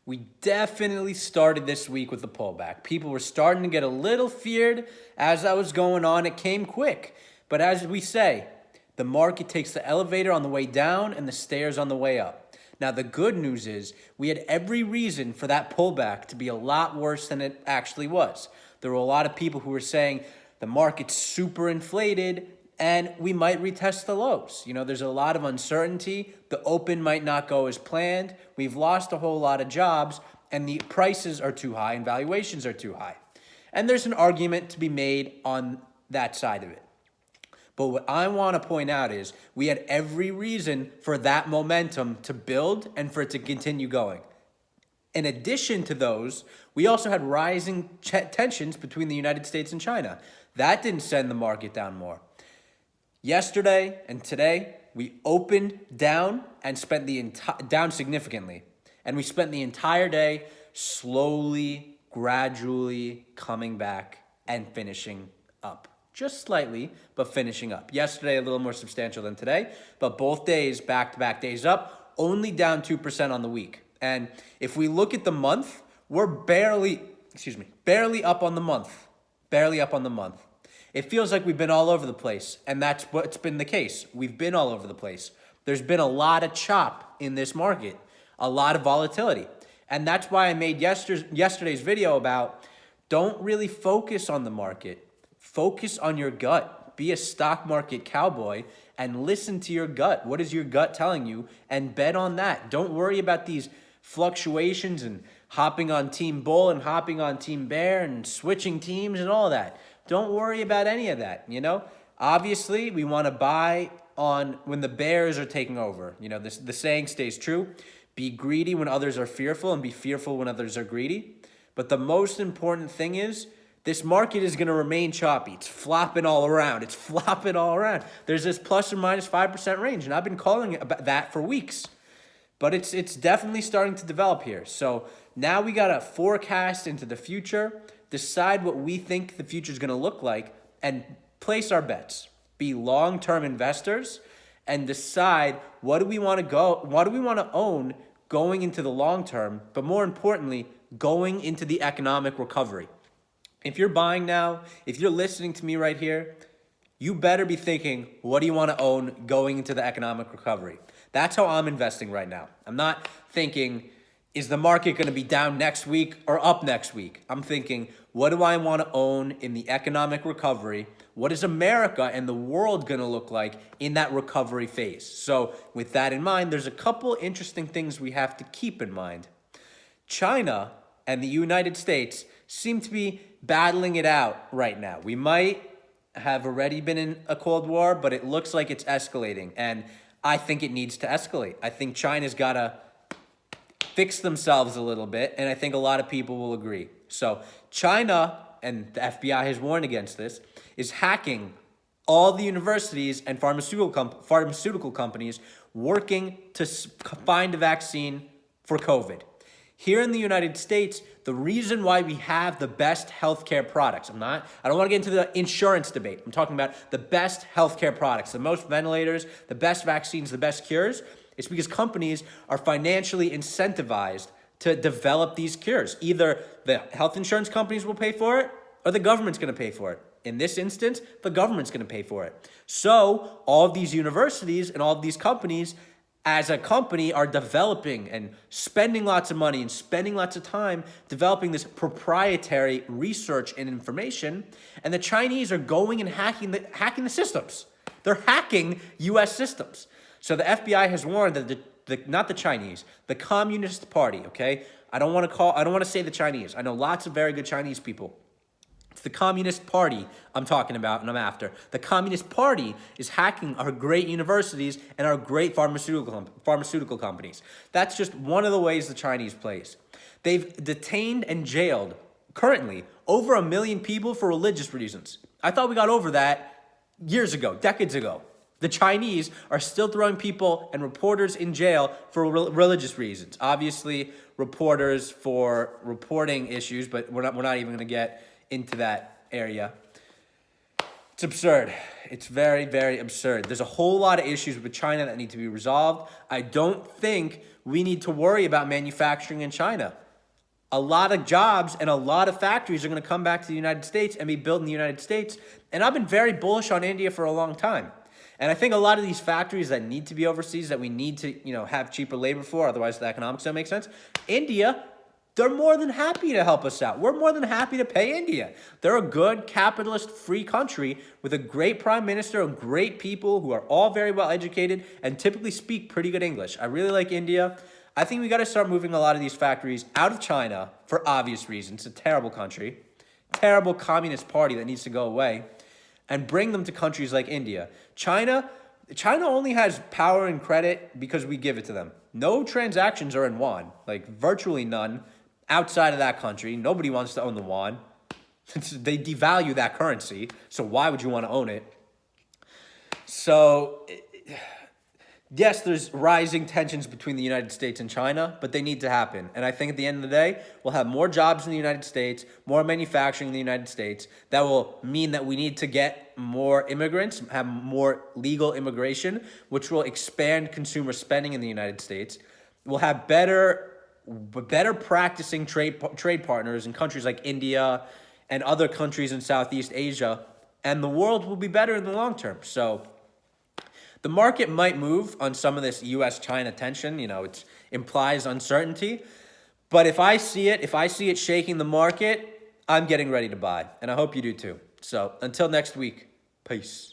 We definitely started this week with the pullback. People were starting to get a little feared as that was going on. It came quick. But as we say, the market takes the elevator on the way down and the stairs on the way up. Now, the good news is we had every reason for that pullback to be a lot worse than it actually was. There were a lot of people who were saying the market's super inflated and we might retest the lows. There's a lot of uncertainty. The open might not go as planned. We've lost a whole lot of jobs and the prices are too high and valuations are too high. And there's an argument to be made on that side of it. But what I want to point out is we had every reason for that momentum to build and for it to continue going. In addition to those, we also had rising tensions between the United States and China. That didn't send the market down more. Yesterday and today, we opened down and spent down significantly. And we spent the entire day slowly, gradually coming back and finishing up. Just slightly, but finishing up. Yesterday, a little more substantial than today, but both days, back-to-back days up, only down 2% on the week. And if we look at the month, we're barely up on the month. Barely up on the month. It feels like we've been all over the place, and that's what's been the case. We've been all over the place. There's been a lot of chop in this market, a lot of volatility. And that's why I made yesterday's video about don't really focus on the market. Focus on your gut. Be a stock market cowboy and listen to your gut. What is your gut telling you? And bet on that. Don't worry about these fluctuations and hopping on team bull and hopping on team bear and switching teams and all that. Don't worry about any of that, Obviously, we want to buy on when the bears are taking over. The saying stays true. Be greedy when others are fearful and be fearful when others are greedy. But the most important thing is this market is going to remain choppy. It's flopping all around. There's this plus or minus 5% range, and I've been calling it that for weeks. But it's definitely starting to develop here. So now we got to forecast into the future, decide what we think the future is going to look like, and place our bets. Be long-term investors and decide what do we want to own going into the long term, but more importantly, going into the economic recovery. If you're buying now, if you're listening to me right here, you better be thinking, what do you want to own going into the economic recovery? That's how I'm investing right now. I'm not thinking, is the market going to be down next week or up next week? I'm thinking, what do I want to own in the economic recovery? What is America and the world going to look like in that recovery phase? So with that in mind, there's a couple interesting things we have to keep in mind. China and the United States seem to be battling it out right now. We might have already been in a Cold War, but it looks like it's escalating. And I think it needs to escalate. I think China's got to fix themselves a little bit, and I think a lot of people will agree. So China, and the FBI has warned against this, is hacking all the universities and pharmaceutical companies working to find a vaccine for COVID. Here in the United States, the reason why we have the best healthcare products, I don't want to get into the insurance debate. I'm talking about the best healthcare products, the most ventilators, the best vaccines, the best cures. It's because companies are financially incentivized to develop these cures. Either the health insurance companies will pay for it or the government's going to pay for it. In this instance, the government's going to pay for it. So all of these universities and all of these companies as a company are developing and spending lots of money and spending lots of time developing this proprietary research and information. And the Chinese are going and hacking the systems. They're hacking U.S. systems. So the FBI has warned that not the Chinese, the Communist Party, okay? I don't want to say the Chinese. I know lots of very good Chinese people. It's the Communist Party I'm talking about and I'm after. The Communist Party is hacking our great universities and our great pharmaceutical companies. That's just one of the ways the Chinese plays. They've detained and jailed, currently, over 1 million people for religious reasons. I thought we got over that years ago, decades ago. The Chinese are still throwing people and reporters in jail for religious reasons. Obviously, reporters for reporting issues, but we're not even going to get into that area. It's absurd. It's very, very absurd. There's a whole lot of issues with China that need to be resolved. I don't think we need to worry about manufacturing in China. A lot of jobs and a lot of factories are going to come back to the United States and be built in the United States. And I've been very bullish on India for a long time. And I think a lot of these factories that need to be overseas, that we need to, have cheaper labor for, otherwise the economics don't make sense. India, they're more than happy to help us out. We're more than happy to pay India. They're a good, capitalist, free country with a great prime minister and great people who are all very well educated and typically speak pretty good English. I really like India. I think we got to start moving a lot of these factories out of China for obvious reasons. It's a terrible country, terrible communist party that needs to go away, and bring them to countries like India. China only has power and credit because we give it to them. No transactions are in yuan, like virtually none outside of that country. Nobody wants to own the yuan. They devalue that currency, so why would you want to own it? So yes, there's rising tensions between the United States and China, but they need to happen. And I think at the end of the day, we'll have more jobs in the United States, more manufacturing in the United States. That will mean that we need to get more immigrants, have more legal immigration, which will expand consumer spending in the United States. We'll have better practicing trade partners in countries like India and other countries in Southeast Asia, and the world will be better in the long term. So the market might move on some of this U.S.-China tension. It implies uncertainty. But if I see it shaking the market, I'm getting ready to buy. And I hope you do too. So until next week, peace.